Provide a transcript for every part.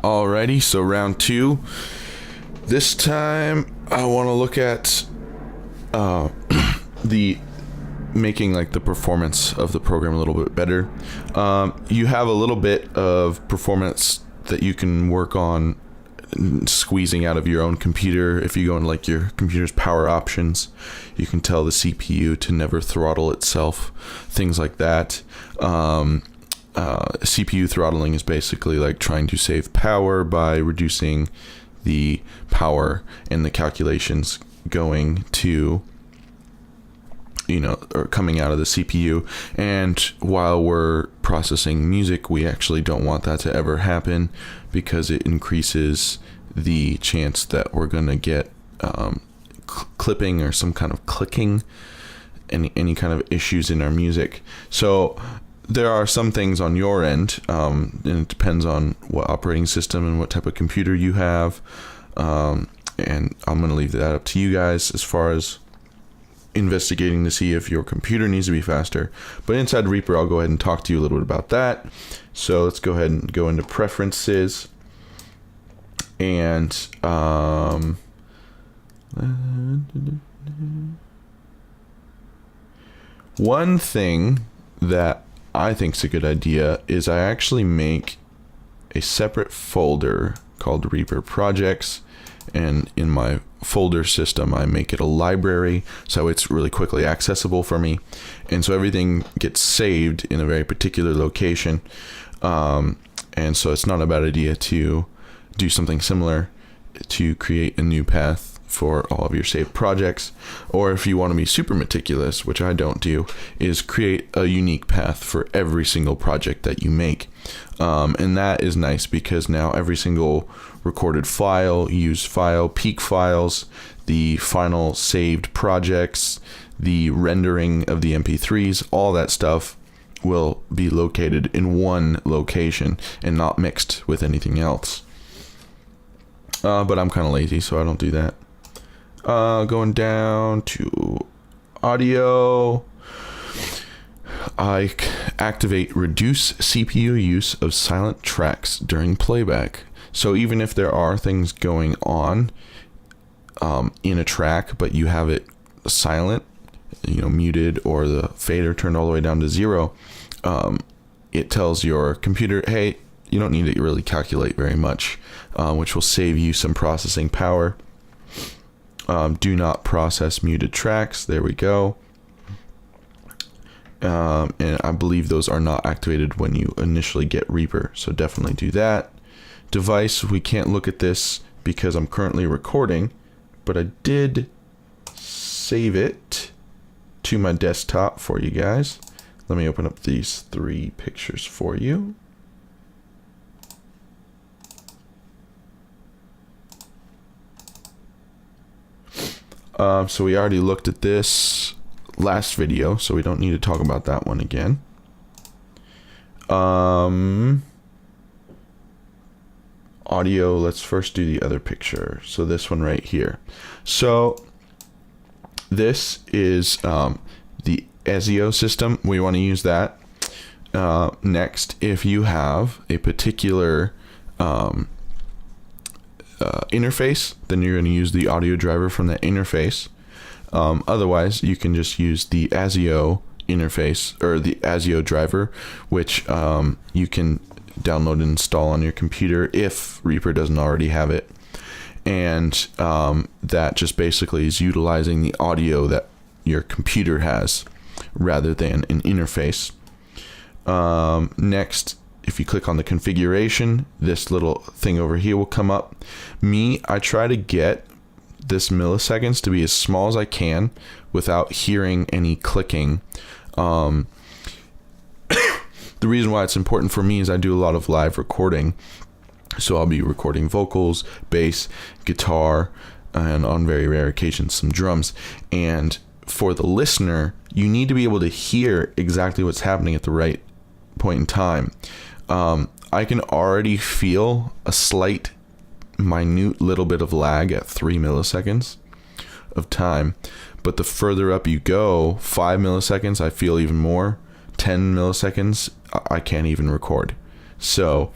Alrighty, so round two. This time I want to look at the making like the performance of the program a little bit better. You have a little bit of performance that you can work on squeezing out of your own computer. If you go into like your computer's power options, you can tell the CPU to never throttle itself, things like that. CPU throttling is basically like trying to save power by reducing the power in the calculations going to, or coming out of the CPU. And while we're processing music, we actually don't want that to ever happen because it increases the chance that we're going to get clipping or some kind of clicking, any kind of issues in our music. So there are some things on your end, and it depends on what operating system and what type of computer you have. And I'm going to leave that up to you guys as far as investigating to see if your computer needs to be faster. But inside Reaper, I'll go ahead and talk to you a little bit about that. So let's go ahead and go into preferences. And one thing that I think is a good idea is I actually make a separate folder called Reaper Projects, and in my folder system I make it a library so it's really quickly accessible for me, and so everything gets saved in a very particular location, and so it's not a bad idea to do something similar to create a new path for all of your saved projects. Or if you want to be super meticulous, which I don't do, is create a unique path for every single project that you make. And that is nice because now every single recorded file, used file, peak files, the final saved projects, the rendering of the MP3s, all that stuff will be located in one location and not mixed with anything else. But I'm kind of lazy, so I don't do that. Going down to audio, I activate reduce CPU use of silent tracks during playback. So even if there are things going on in a track, but you have it silent, muted, or the fader turned all the way down to 0, it tells your computer, hey, you don't need to really calculate very much, which will save you some processing power. Do not process muted tracks. There we go. And I believe those are not activated when you initially get Reaper, so definitely do that. Device, we can't look at this because I'm currently recording, but I did save it to my desktop for you guys. Let me open up these 3 pictures for you. So we already looked at this last video, so we don't need to talk about that one again. Audio, let's first do the other picture. So this one right here. So this is the ASIO system. We want to use that. Next, if you have a particular interface, then you're going to use the audio driver from that interface. Otherwise, you can just use the ASIO interface or the ASIO driver, which you can download and install on your computer if Reaper doesn't already have it. And that just basically is utilizing the audio that your computer has rather than an interface. Next, if you click on the configuration, this little thing over here will come up. I try to get this milliseconds to be as small as I can without hearing any clicking. The reason why it's important for me is I do a lot of live recording. So I'll be recording vocals, bass, guitar, and on very rare occasions, some drums. And for the listener, you need to be able to hear exactly what's happening at the right point in time. I can already feel a slight, minute little bit of lag at 3 milliseconds of time. But the further up you go, 5 milliseconds, I feel even more. 10 milliseconds, I can't even record. So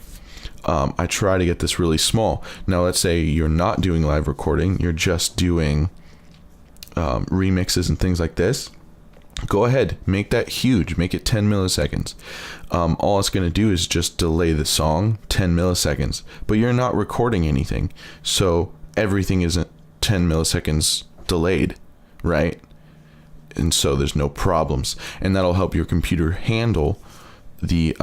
I try to get this really small. Now, let's say you're not doing live recording, you're just doing remixes and things like this. Go ahead, make that huge, make it 10 milliseconds. All it's going to do is just delay the song 10 milliseconds, but you're not recording anything. So everything isn't 10 milliseconds delayed, right? And so there's no problems, and that'll help your computer handle the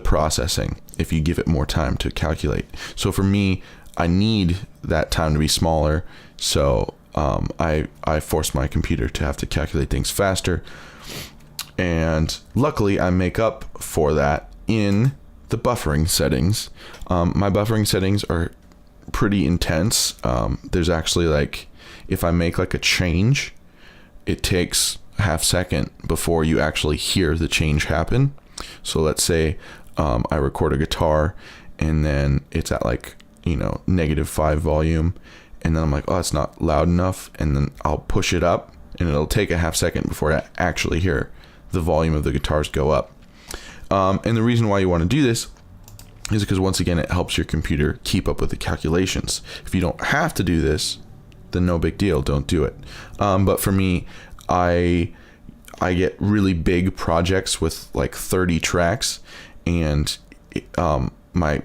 processing if you give it more time to calculate. So for me, I need that time to be smaller. So I force my computer to have to calculate things faster. And luckily, I make up for that in the buffering settings. My buffering settings are pretty intense. There's actually, like, if I make like a change, it takes a half second before you actually hear the change happen. So let's say I record a guitar and then it's at like, -5 volume. And then I'm like, oh, it's not loud enough. And then I'll push it up and it'll take a half second before I actually hear the volume of the guitars go up. And the reason why you want to do this is because, once again, it helps your computer keep up with the calculations. If you don't have to do this, then no big deal. Don't do it. But for me, I get really big projects with like 30 tracks, and my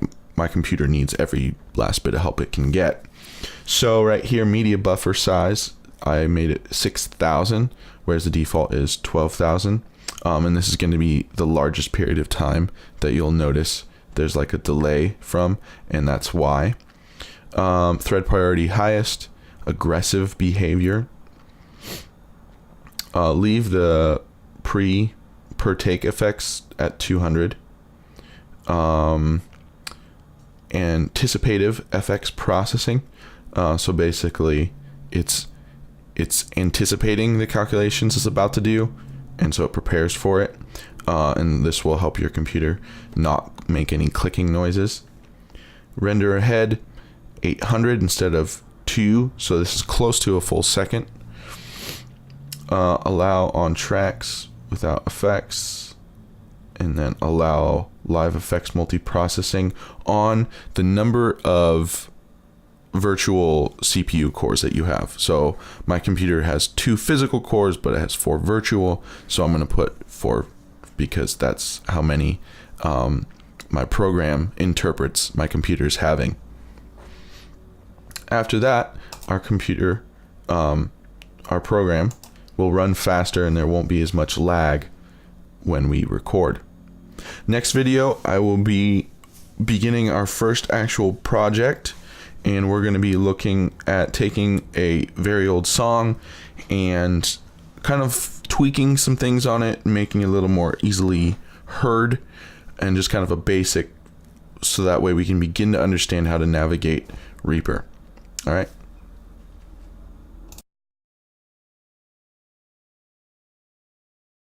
computer needs every last bit of help it can get. So right here, media buffer size, I made it 6,000, whereas the default is 12,000. And this is going to be the largest period of time that you'll notice there's like a delay from, and that's why. Thread priority highest, aggressive behavior. Leave the per take effects at 200. Anticipative FX processing. So basically, it's anticipating the calculations it's about to do, and so it prepares for it. And this will help your computer not make any clicking noises. Render ahead, 800 instead of 2, so this is close to a full second. Allow on tracks without effects, and then allow live effects multiprocessing on the number of virtual CPU cores that you have. So my computer has 2 physical cores, but it has 4 virtual. So I'm going to put 4 because that's how many my program interprets my computer's having. After that, our program will run faster and there won't be as much lag when we record. Next video, I will be beginning our first actual project, and we're going to be looking at taking a very old song and kind of tweaking some things on it, making it a little more easily heard, and just kind of a basic, so that way we can begin to understand how to navigate Reaper. All right.